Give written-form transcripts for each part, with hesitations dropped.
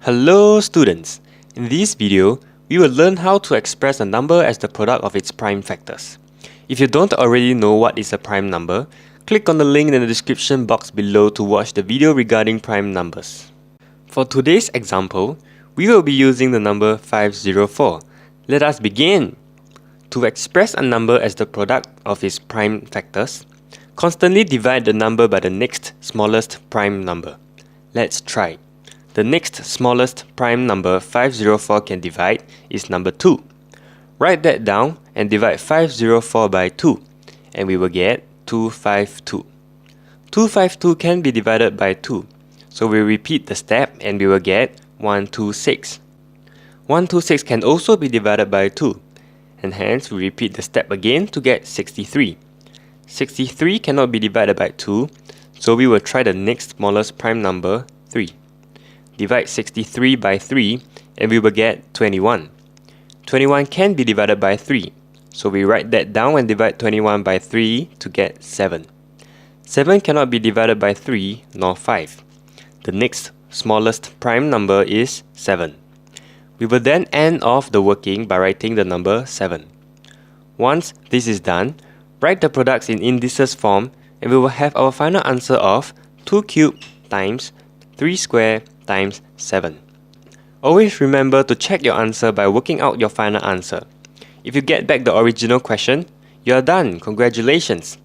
Hello students! In this video, we will learn how to express a number as the product of its prime factors. If you don't already know what is a prime number, click on the link in the description box below to watch the video regarding prime numbers. For today's example, we will be using the number 504. Let us begin! To express a number as the product of its prime factors, constantly divide the number by the next smallest prime number. Let's try. The next smallest prime number 504 can divide is number 2. Write that down and divide 504 by 2 and we will get 252. 252 can be divided by 2, so we repeat the step and we will get 126. 126 can also be divided by 2 and hence we repeat the step again to get 63. 63 cannot be divided by 2, so we will try the next smallest prime number 3. Divide 63 by 3 and we will get 21. 21 can be divided by 3, so we write that down and divide 21 by 3 to get 7. 7 cannot be divided by 3 nor 5. The next smallest prime number is 7. We will then end off the working by writing the number 7. Once this is done, write the products in indices form and we will have our final answer of 2 cubed times 3 square times 7. Always remember to check your answer by working out your final answer. If you get back the original question, you are done, congratulations!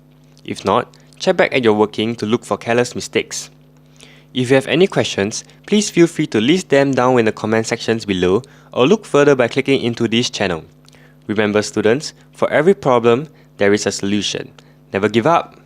If not, check back at your working to look for careless mistakes. If you have any questions, please feel free to list them down in the comment sections below or look further by clicking into this channel. Remember students, for every problem, there is a solution. Never give up!